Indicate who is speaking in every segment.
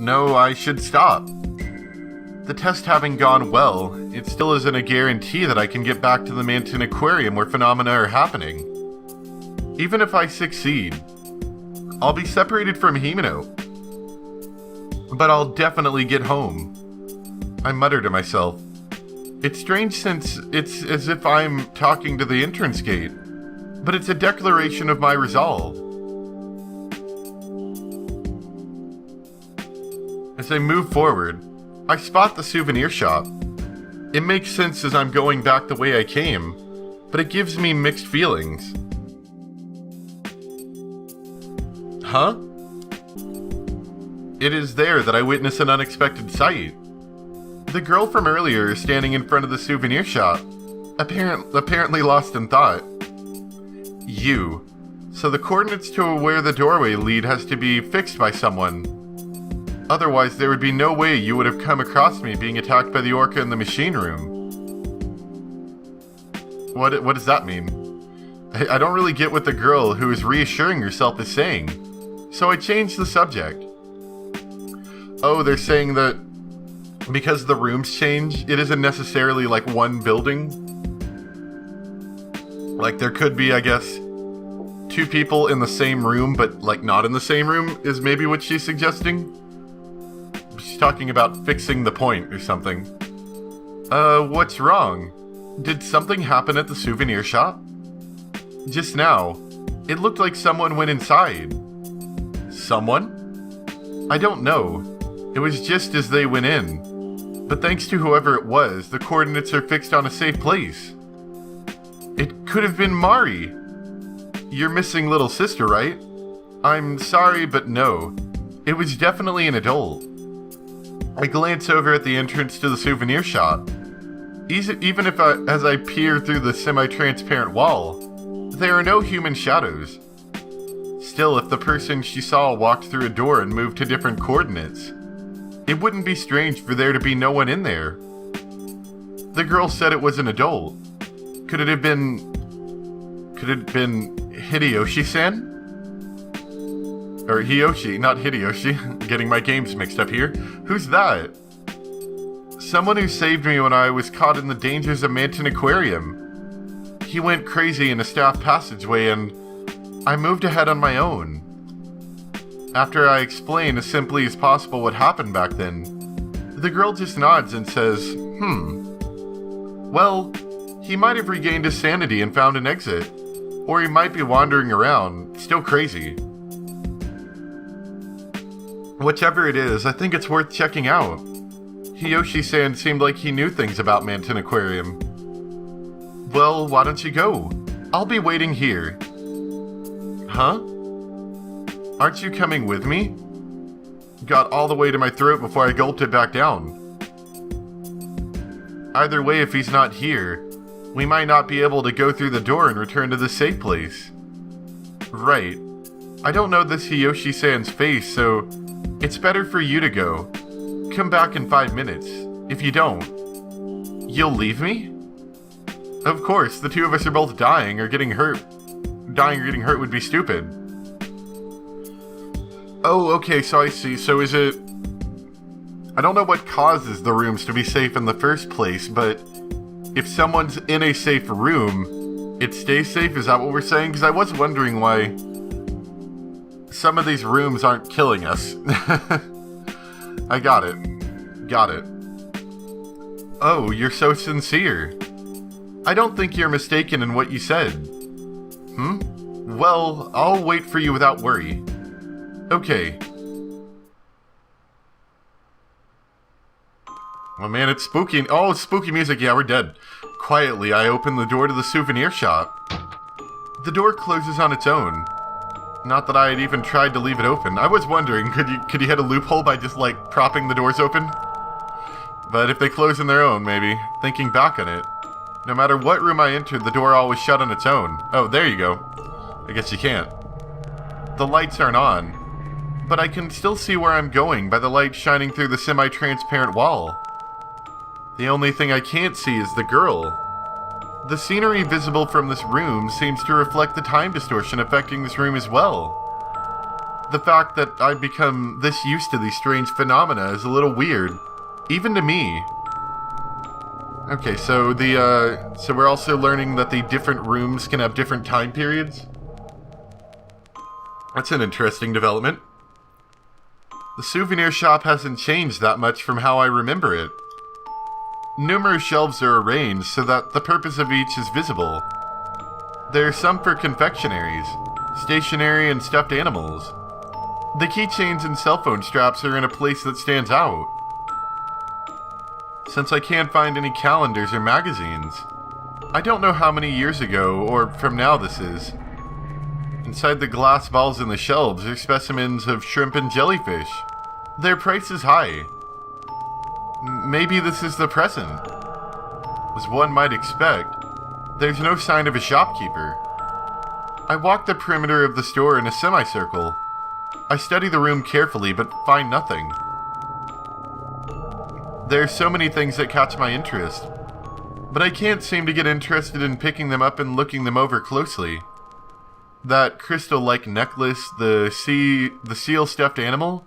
Speaker 1: know I should stop. The test having gone well, it still isn't a guarantee that I can get back to the Manton Aquarium where phenomena are happening. Even if I succeed, I'll be separated from Himeno. But I'll definitely get home. I mutter to myself. It's strange since it's as if I'm talking to the entrance gate, but it's a declaration of my resolve. As I move forward, I spot the souvenir shop. It makes sense as I'm going back the way I came, but it gives me mixed feelings. Huh? It is there that I witness an unexpected sight. The girl from earlier is standing in front of the souvenir shop, apparently lost in thought. You. So the coordinates to where the doorway lead has to be fixed by someone. Otherwise, there would be no way you would have come across me being attacked by the orca in the machine room. What does that mean? I don't really get what the girl who is reassuring herself is saying, so I changed the subject. Oh, they're saying that because the rooms change, it isn't necessarily like one building. Like there could be, I guess, two people in the same room, but like not in the same room is maybe what she's suggesting. She's talking about fixing the point or something. What's wrong? Did something happen at the souvenir shop? Just now, it looked like someone went inside. Someone? I don't know. It was just as they went in. But thanks to whoever it was, the coordinates are fixed on a safe place. It could have been Mari. Your missing little sister, right? I'm sorry, but no. It was definitely an adult. I glance over at the entrance to the souvenir shop. Even if as I peer through the semi-transparent wall, there are no human shadows. Still, if the person she saw walked through a door and moved to different coordinates, it wouldn't be strange for there to be no one in there. The girl said it was an adult. Could it have been Hideyoshi-san? Or Hiyoshi, not Hideyoshi. Getting my games mixed up here. Who's that? Someone who saved me when I was caught in the dangers of Manton Aquarium. He went crazy in a staff passageway and I moved ahead on my own. After I explain as simply as possible what happened back then, the girl just nods and says, Well, he might have regained his sanity and found an exit. Or he might be wandering around, still crazy. Whichever it is, I think it's worth checking out. Hiyoshi-san seemed like he knew things about Manton Aquarium. Well, why don't you go? I'll be waiting here. Huh? Aren't you coming with me? Got all the way to my throat before I gulped it back down. Either way, if he's not here, we might not be able to go through the door and return to the safe place. Right. I don't know this Hiyoshi-san's face, so it's better for you to go. Come back in 5 minutes. If you don't, you'll leave me? Of course, the two of us are both dying or getting hurt. Dying or getting hurt would be stupid. Oh, okay, so I see. So is it... I don't know what causes the rooms to be safe in the first place, but if someone's in a safe room, it stays safe? Is that what we're saying? Because I was wondering why some of these rooms aren't killing us. I got it. Got it. Oh, you're so sincere. I don't think you're mistaken in what you said. Well, I'll wait for you without worry. Okay. Oh man, it's spooky. Oh, it's spooky music. Yeah, we're dead. Quietly, I open the door to the souvenir shop. The door closes on its own. Not that I had even tried to leave it open. I was wondering, could you hit a loophole by just, like, propping the doors open? But if they close on their own, maybe. Thinking back on it. No matter what room I entered, the door always shut on its own. Oh, there you go. I guess you can't. The lights aren't on. But I can still see where I'm going by the light shining through the semi-transparent wall. The only thing I can't see is the girl. The scenery visible from this room seems to reflect the time distortion affecting this room as well. The fact that I've become this used to these strange phenomena is a little weird, even to me. Okay, so so we're also learning that the different rooms can have different time periods. That's an interesting development. The souvenir shop hasn't changed that much from how I remember it. Numerous shelves are arranged so that the purpose of each is visible. There are some for confectionaries, stationery, and stuffed animals. The keychains and cell phone straps are in a place that stands out. Since I can't find any calendars or magazines, I don't know how many years ago or from now this is. Inside the glass balls in the shelves are specimens of shrimp and jellyfish. Their price is high. Maybe this is the present. As one might expect, there's no sign of a shopkeeper. I walk the perimeter of the store in a semicircle. I study the room carefully but find nothing. There are so many things that catch my interest, but I can't seem to get interested in picking them up and looking them over closely. That crystal-like necklace, the seal stuffed animal?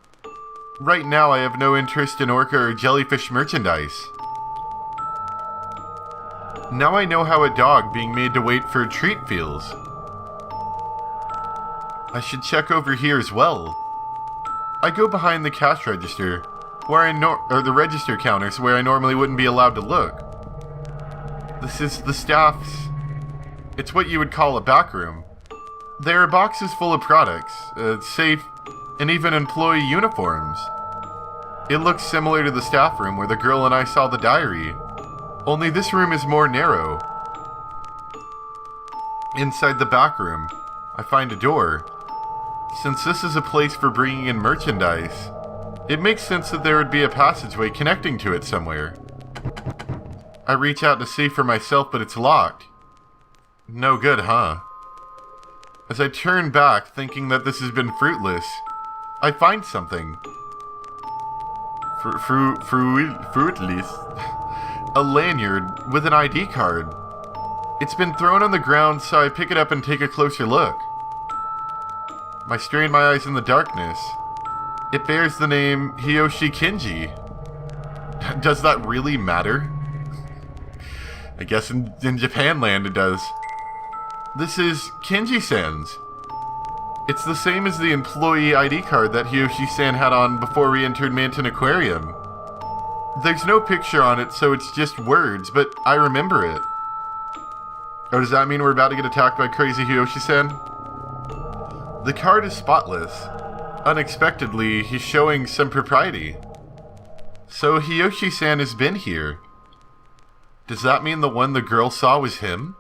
Speaker 1: Right now I have no interest in orca or jellyfish merchandise. Now I know how a dog being made to wait for a treat feels. I should check over here as well. I go behind the cash register, or the register counters where I normally wouldn't be allowed to look. This is the staff's... It's what you would call a back room. There are boxes full of products, a safe, and even employee uniforms. It looks similar to the staff room where the girl and I saw the diary, only this room is more narrow. Inside the back room, I find a door. Since this is a place for bringing in merchandise, it makes sense that there would be a passageway connecting to it somewhere. I reach out to see for myself, but it's locked. No good, huh? As I turn back, thinking that this has been fruitless, I find something. Fruitless? A lanyard with an ID card. It's been thrown on the ground, so I pick it up and take a closer look. I strain my eyes in the darkness. It bears the name Hiyoshi Kinji. Does that really matter? I guess in Japanland it does. This is Kinji-san's. It's the same as the employee ID card that Hiyoshi-san had on before we entered Manton Aquarium. There's no picture on it, so it's just words, but I remember it. Oh, does that mean we're about to get attacked by crazy Hiyoshi-san? The card is spotless. Unexpectedly, he's showing some propriety. So Hiyoshi-san has been here. Does that mean the one the girl saw was him?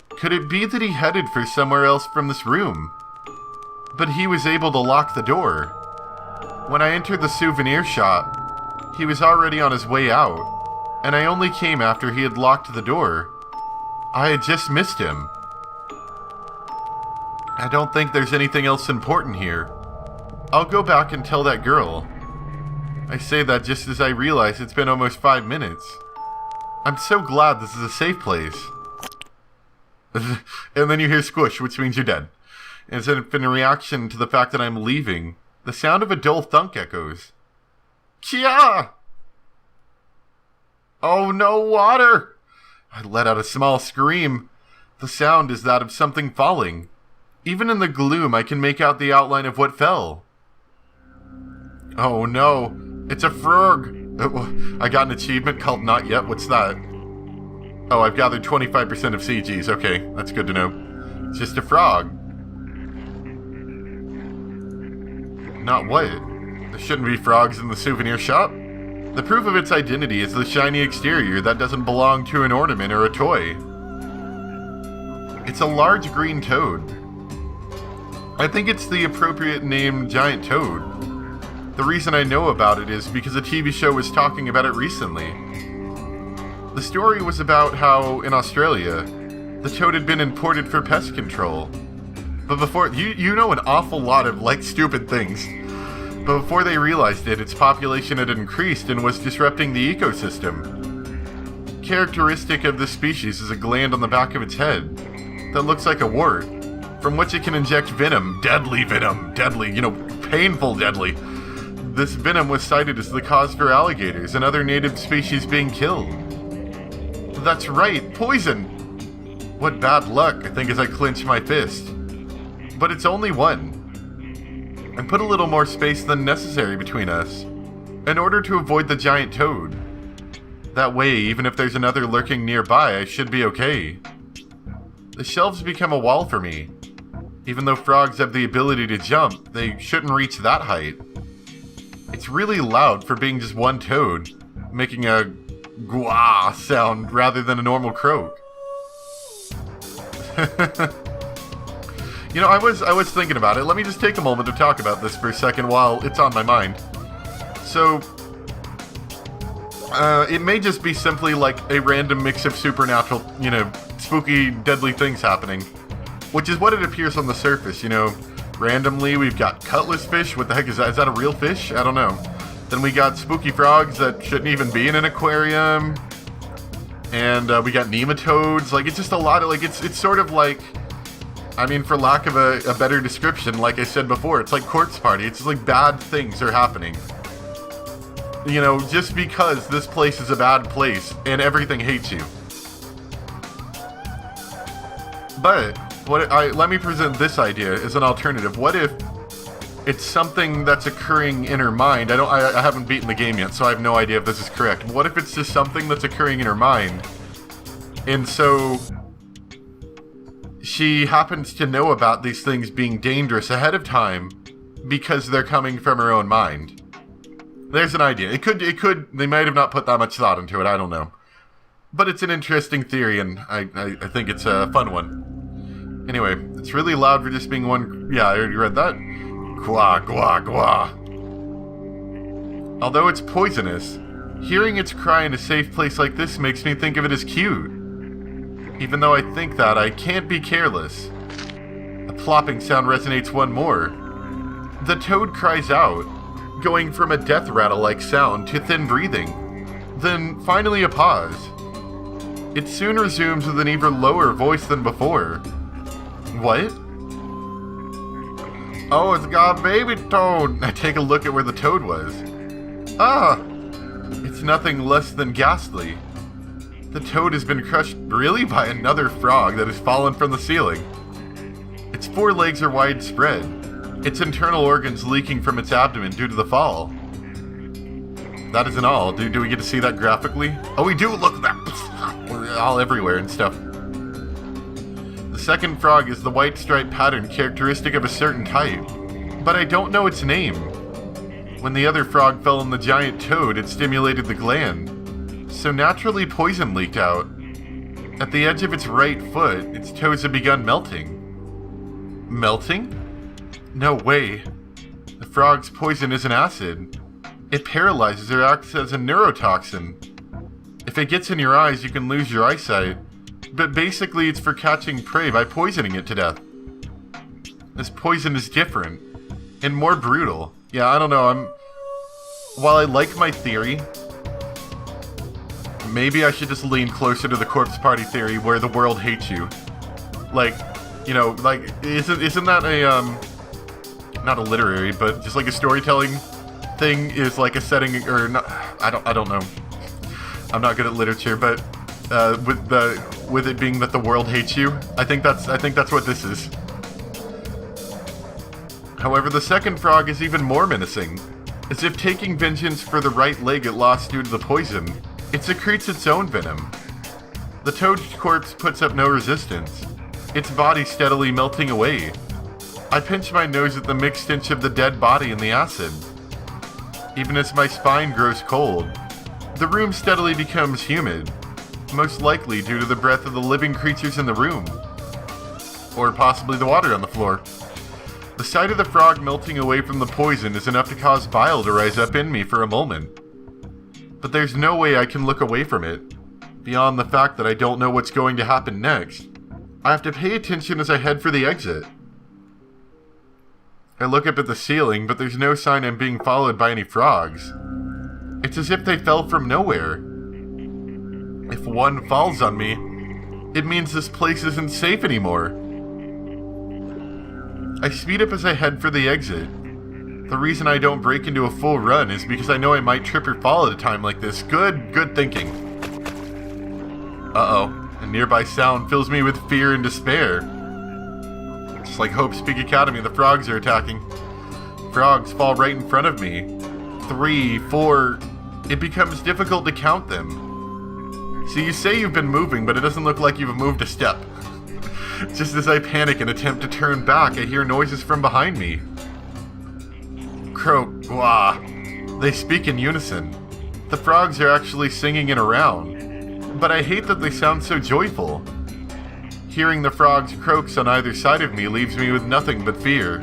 Speaker 1: Could it be that he headed for somewhere else from this room? But he was able to lock the door. When I entered the souvenir shop, he was already on his way out, and I only came after he had locked the door. I had just missed him. I don't think there's anything else important here. I'll go back and tell that girl. I say that just as I realize it's been almost 5 minutes. I'm so glad this is a safe place. And then you hear squish, which means you're dead. And as if in a reaction to the fact that I'm leaving, the sound of a dull thunk echoes. Kia! Oh no, water! I let out a small scream. The sound is that of something falling. Even in the gloom, I can make out the outline of what fell. Oh no, it's a frog. I got an achievement called Not Yet. What's that? Oh, I've gathered 25% of CGs. Okay, that's good to know. It's just a frog. Not what? There shouldn't be frogs in the souvenir shop. The proof of its identity is the shiny exterior that doesn't belong to an ornament or a toy. It's a large green toad. I think it's the appropriate name giant toad. The reason I know about it is because a TV show was talking about it recently. The story was about how, in Australia, the toad had been imported for pest control. But before, you know an awful lot of, stupid things. But before they realized it, its population had increased and was disrupting the ecosystem. Characteristic of this species is a gland on the back of its head that looks like a wart, from which it can inject venom. Deadly venom. Deadly, painful deadly. This venom was cited as the cause for alligators and other native species being killed. That's right, poison! What bad luck, I think, as I clench my fist. But it's only one. And put a little more space than necessary between us, in order to avoid the giant toad. That way, even if there's another lurking nearby, I should be okay. The shelves become a wall for me. Even though frogs have the ability to jump, they shouldn't reach that height. It's really loud for being just one toad, making a gwah sound rather than a normal croak. I was thinking about it. Let me just take a moment to talk about this for a second while it's on my mind. So, it may just be simply like a random mix of supernatural, spooky, deadly things happening. Which is what it appears on the surface, Randomly, we've got cutlass fish. What the heck is that? Is that a real fish? I don't know. Then we got spooky frogs that shouldn't even be in an aquarium. And we got nematodes. Like, it's just a lot of, like, it's sort of like, for lack of a better description, like I said before, it's like Corpse Party. It's just like bad things are happening. Just because this place is a bad place and everything hates you. But let me present this idea as an alternative. What if it's something that's occurring in her mind? I haven't beaten the game yet, so I have no idea if this is correct. What if it's just something that's occurring in her mind, and so she happens to know about these things being dangerous ahead of time because they're coming from her own mind? There's an idea. It could. They might have not put that much thought into it. I don't know, but it's an interesting theory, and I think it's a fun one. Anyway, it's really loud for just being one. Yeah, I already read that. Gwa, gwa, gwa. Although it's poisonous, hearing its cry in a safe place like this makes me think of it as cute. Even though I think that, I can't be careless. A plopping sound resonates one more. The toad cries out, going from a death rattle-like sound to thin breathing. Then, finally a pause. It soon resumes with an even lower voice than before. What? Oh, it's got a baby toad. I take a look at where the toad was. Ah! It's nothing less than ghastly. The toad has been crushed really by another frog that has fallen from the ceiling. Its forelegs are widespread, its internal organs leaking from its abdomen due to the fall. That isn't all. Do we get to see that graphically? Oh, we do! Look at that! We're all everywhere and stuff. The second frog is the white striped pattern characteristic of a certain type, but I don't know its name. When the other frog fell on the giant toad, it stimulated the gland, so naturally poison leaked out. At the edge of its right foot, its toes have begun melting. Melting? No way. The frog's poison is an acid. It paralyzes or acts as a neurotoxin. If it gets in your eyes, you can lose your eyesight. But basically, it's for catching prey by poisoning it to death. This poison is different and more brutal. Yeah, I don't know. While I like my theory, maybe I should just lean closer to the Corpse Party theory where the world hates you. Like, isn't that a not a literary, but just like a storytelling thing is like a setting or not? I don't know. I'm not good at literature, but with it being that the world hates you, I think that's what this is. However, the second frog is even more menacing. As if taking vengeance for the right leg it lost due to the poison, it secretes its own venom. The toad's corpse puts up no resistance, its body steadily melting away. I pinch my nose at the mixed stench of the dead body and the acid. Even as my spine grows cold, the room steadily becomes humid, most likely due to the breath of the living creatures in the room. Or possibly the water on the floor. The sight of the frog melting away from the poison is enough to cause bile to rise up in me for a moment. But there's no way I can look away from it, beyond the fact that I don't know what's going to happen next. I have to pay attention as I head for the exit. I look up at the ceiling, but there's no sign I'm being followed by any frogs. It's as if they fell from nowhere. If one falls on me, it means this place isn't safe anymore. I speed up as I head for the exit. The reason I don't break into a full run is because I know I might trip or fall at a time like this. Good thinking. Uh-oh. A nearby sound fills me with fear and despair. Just like Hope's Peak Academy, the frogs are attacking. Frogs fall right in front of me. 3, 4... It becomes difficult to count them. So you say you've been moving, but it doesn't look like you've moved a step. Just as I panic and attempt to turn back, I hear noises from behind me. Croak, wah. They speak in unison. The frogs are actually singing in a round, but I hate that they sound so joyful. Hearing the frogs' croaks on either side of me leaves me with nothing but fear.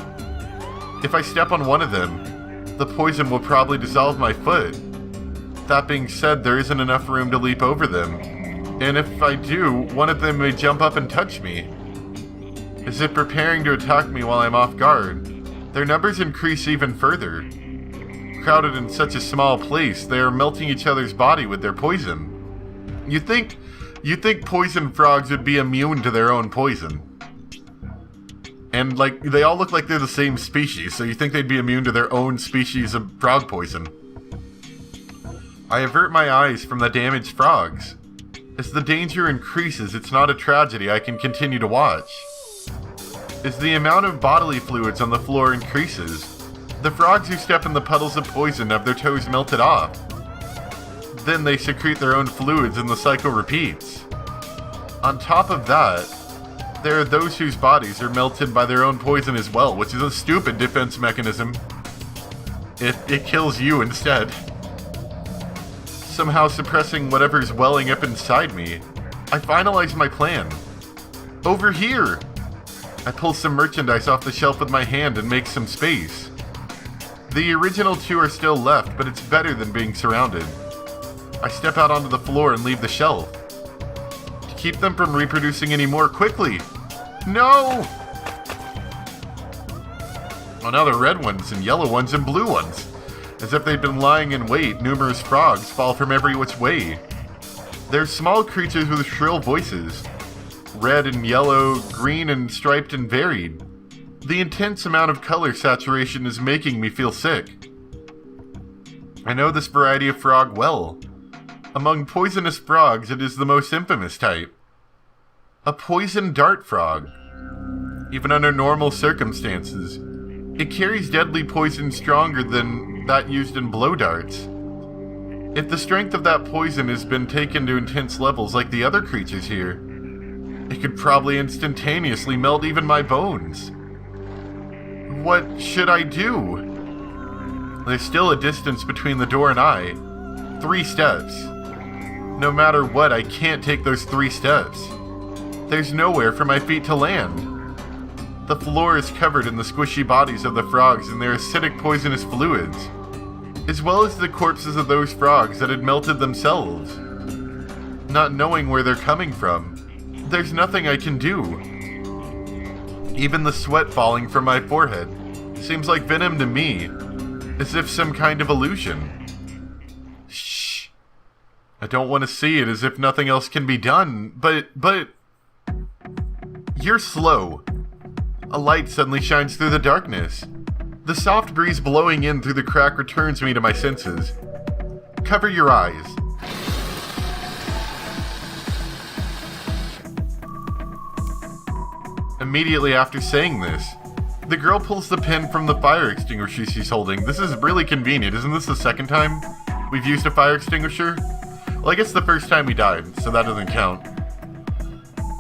Speaker 1: If I step on one of them, the poison will probably dissolve my foot. That being said, there isn't enough room to leap over them, and if I do, one of them may jump up and touch me. As if preparing to attack me while I'm off guard, their numbers increase even further. Crowded in such a small place, they are melting each other's body with their poison. You think poison frogs would be immune to their own poison. And, like, they all look like they're the same species, so you think they'd be immune to their own species of frog poison. I avert my eyes from the damaged frogs. As the danger increases, it's not a tragedy I can continue to watch. As the amount of bodily fluids on the floor increases, the frogs who step in the puddles of poison have their toes melted off. Then they secrete their own fluids and the cycle repeats. On top of that, there are those whose bodies are melted by their own poison as well, which is a stupid defense mechanism. It kills you instead. Somehow suppressing whatever's welling up inside me, I finalize my plan. Over here! I pull some merchandise off the shelf with my hand and make some space. The original 2 are still left, but it's better than being surrounded. I step out onto the floor and leave the shelf. To keep them from reproducing anymore, quickly! No! Oh, now the red ones and yellow ones and blue ones. As if they'd been lying in wait, numerous frogs fall from every which way. They're small creatures with shrill voices. Red and yellow, green and striped and varied. The intense amount of color saturation is making me feel sick. I know this variety of frog well. Among poisonous frogs, it is the most infamous type. A poison dart frog. Even under normal circumstances, it carries deadly poison stronger than that used in blow darts. If the strength of that poison has been taken to intense levels like the other creatures here, it could probably instantaneously melt even my bones. What should I do? There's still a distance between the door and I. 3 steps. No matter what, I can't take those 3 steps. There's nowhere for my feet to land. The floor is covered in the squishy bodies of the frogs and their acidic poisonous fluids, as well as the corpses of those frogs that had melted themselves. Not knowing where they're coming from, there's nothing I can do. Even the sweat falling from my forehead seems like venom to me, as if some kind of illusion. Shh. I don't want to see it, as if nothing else can be done, but... You're slow. A light suddenly shines through the darkness. The soft breeze blowing in through the crack returns me to my senses. Cover your eyes. Immediately after saying this, the girl pulls the pin from the fire extinguisher she's holding. This is really convenient. Isn't this the second time we've used a fire extinguisher? Well, I guess the first time we died, so that doesn't count.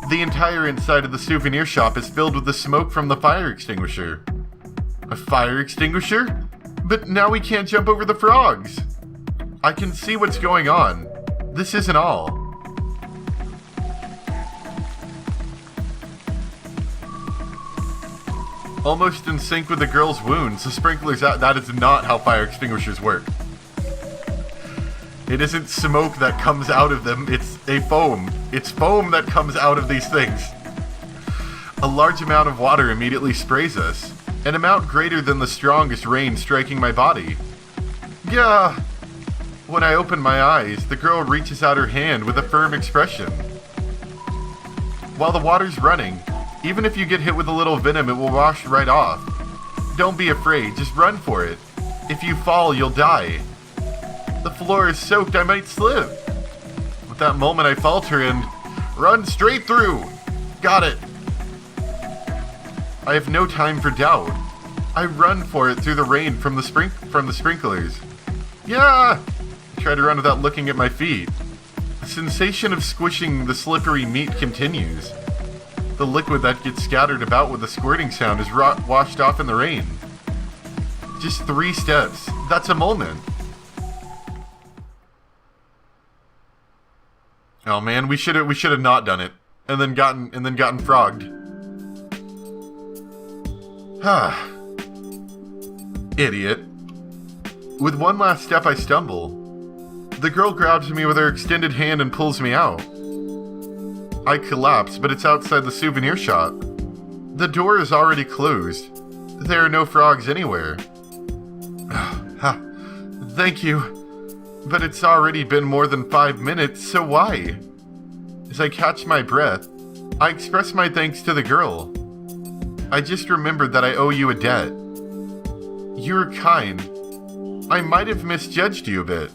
Speaker 1: The entire inside of the souvenir shop is filled with the smoke from the fire extinguisher. A fire extinguisher? But now we can't jump over the frogs. I can see what's going on. This isn't all. Almost in sync with the girl's wounds, the sprinklers out. That is not how fire extinguishers work. It isn't smoke that comes out of them, it's a foam. It's foam that comes out of these things. A large amount of water immediately sprays us, an amount greater than the strongest rain striking my body. Yeah. When I open my eyes, the girl reaches out her hand with a firm expression. While the water's running, Even if you get hit with a little venom, it will wash right off. Don't be afraid, just run for it. If you fall, you'll die. The floor is soaked, I might slip. At that moment, I falter and run straight through. Got it. I have no time for doubt. I run for it through the rain from the sprinklers. Yeah! I try to run without looking at my feet. The sensation of squishing the slippery meat continues. The liquid that gets scattered about with a squirting sound is washed off in the rain. Just 3 steps. That's a moment. Oh man, we should have not done it, and then gotten frogged. Ah, idiot. With one last step, I stumble. The girl grabs me with her extended hand and pulls me out. I collapse, but it's outside the souvenir shop. The door is already closed. There are no frogs anywhere. Thank you. But it's already been more than 5 minutes, so why? As I catch my breath, I express my thanks to the girl. I just remembered that I owe you a debt. You're kind. I might have misjudged you a bit.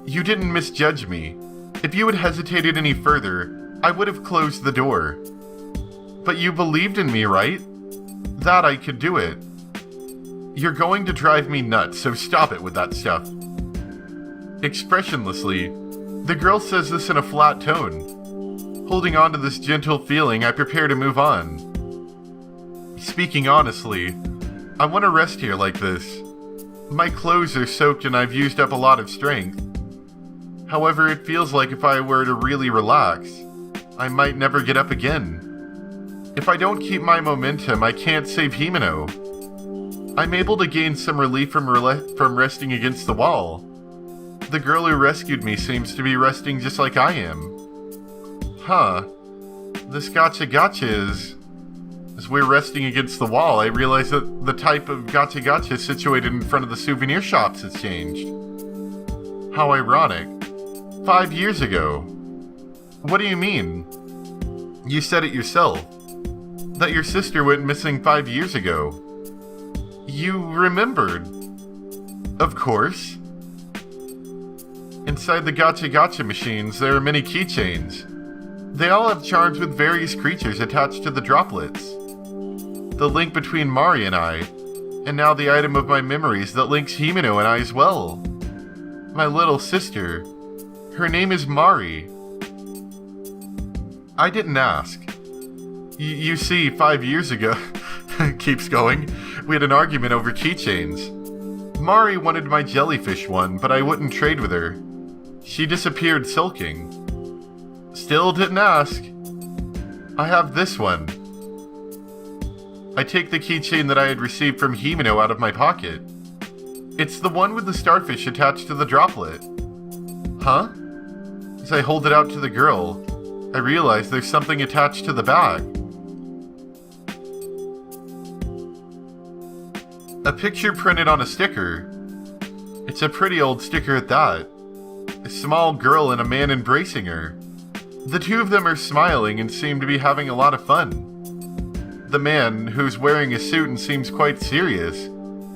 Speaker 1: You didn't misjudge me. If you had hesitated any further, I would have closed the door. But you believed in me, right? That I could do it. You're going to drive me nuts, so stop it with that stuff. Expressionlessly, the girl says this in a flat tone. Holding on to this gentle feeling, I prepare to move on. Speaking honestly, I want to rest here like this. My clothes are soaked and I've used up a lot of strength. However, it feels like if I were to really relax, I might never get up again. If I don't keep my momentum, I can't save Himeno. I'm able to gain some relief from resting against the wall. The girl who rescued me seems to be resting just like I am. Huh. This gotcha is... As we're resting against the wall, I realize that the type of gotcha situated in front of the souvenir shops has changed. How ironic. 5 years ago. What do you mean? You said it yourself. That your sister went missing 5 years ago. You remembered. Of course. Inside the gotcha machines, there are many keychains. They all have charms with various creatures attached to the droplets. The link between Mari and I, and now the item of my memories that links Himeno and I as well. My little sister. Her name is Mari. I didn't ask. You see, 5 years ago, keeps going, we had an argument over keychains. Mari wanted my jellyfish one, but I wouldn't trade with her. She disappeared sulking. Still didn't ask. I have this one. I take the keychain that I had received from Himeno out of my pocket. It's the one with the starfish attached to the droplet. Huh? As I hold it out to the girl, I realize there's something attached to the bag. A picture printed on a sticker. It's a pretty old sticker at that. A small girl and a man embracing her. The two of them are smiling and seem to be having a lot of fun. The man, who's wearing a suit and seems quite serious,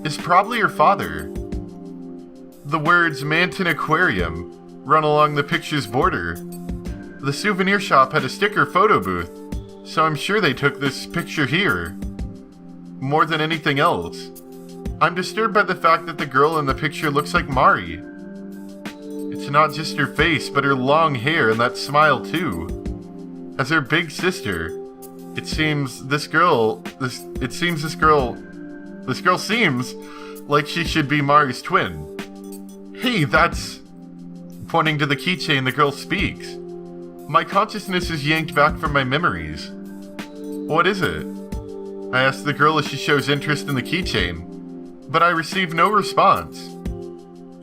Speaker 1: is probably her father. The words Manton Aquarium run along the picture's border. The souvenir shop had a sticker photo booth, so I'm sure they took this picture here. More than anything else, I'm disturbed by the fact that the girl in the picture looks like Mari. It's not just her face, but her long hair and that smile too. As her big sister, it seems this girl seems like she should be Mari's twin. Hey, that's... Pointing to the keychain, the girl speaks. My consciousness is yanked back from my memories. What is it? I ask the girl as she shows interest in the keychain, but I receive no response.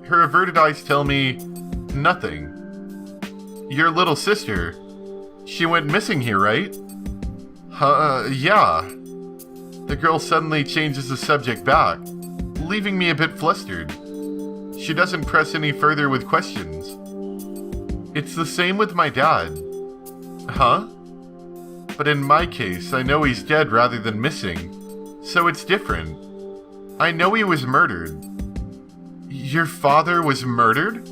Speaker 1: Her averted eyes tell me nothing. Your little sister, she went missing here, right? Yeah. The girl suddenly changes the subject back, leaving me a bit flustered. She doesn't press any further with questions. It's the same with my dad. Huh? But in my case, I know he's dead rather than missing, so it's different. I know he was murdered. Your father was murdered?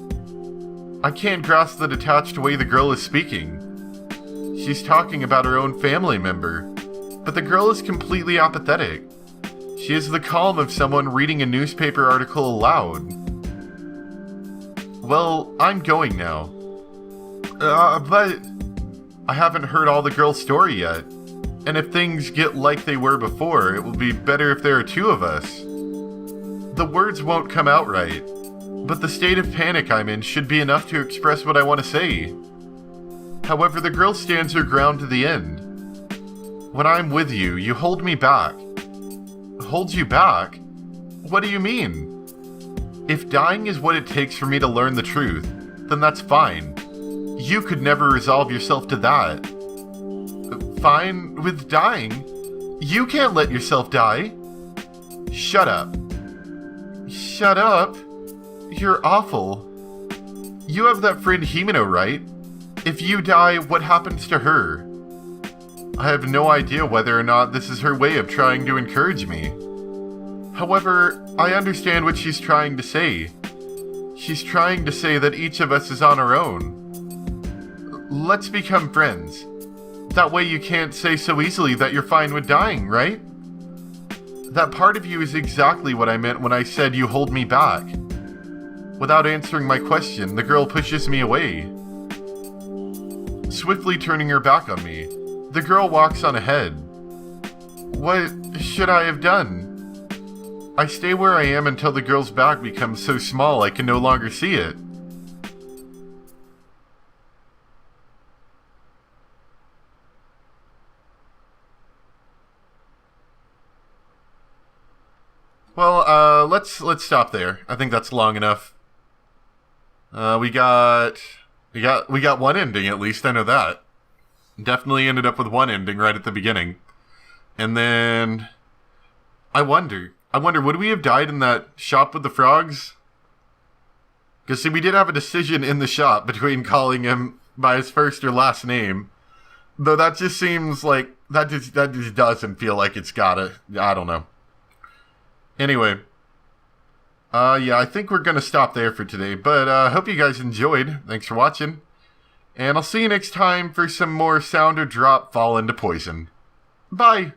Speaker 1: I can't grasp the detached way the girl is speaking. She's talking about her own family member, but the girl is completely apathetic. She has the calm of someone reading a newspaper article aloud. Well, I'm going now. But I haven't heard all the girl's story yet. And if things get like they were before, it will be better if there are two of us. The words won't come out right, but the state of panic I'm in should be enough to express what I want to say. However, the girl stands her ground to the end. When I'm with you, you hold me back. Hold you back? What do you mean? If dying is what it takes for me to learn the truth, then that's fine. You could never resolve yourself to that. Fine with dying? You can't let yourself die. Shut up. Shut up? You're awful. You have that friend Himeno, right? If you die, what happens to her? I have no idea whether or not this is her way of trying to encourage me. However, I understand what she's trying to say. She's trying to say that each of us is on our own. Let's become friends. That way you can't say so easily that you're fine with dying, right? That part of you is exactly what I meant when I said you hold me back. Without answering my question, the girl pushes me away. Swiftly turning her back on me, the girl walks on ahead. What should I have done? I stay where I am until the girl's back becomes so small I can no longer see it. Well, let's stop there. I think that's long enough. We got one ending at least. I know that. Definitely ended up with one ending right at the beginning, and then I wonder, would we have died in that shop with the frogs? Because see, we did have a decision in the shop between calling him by his first or last name, though that just seems like that just doesn't feel like it's gotta. I don't know. Anyway, yeah, I think we're going to stop there for today, but I hope you guys enjoyed. Thanks for watching, and I'll see you next time for some more Sound or Drop Fall into Poison. Bye!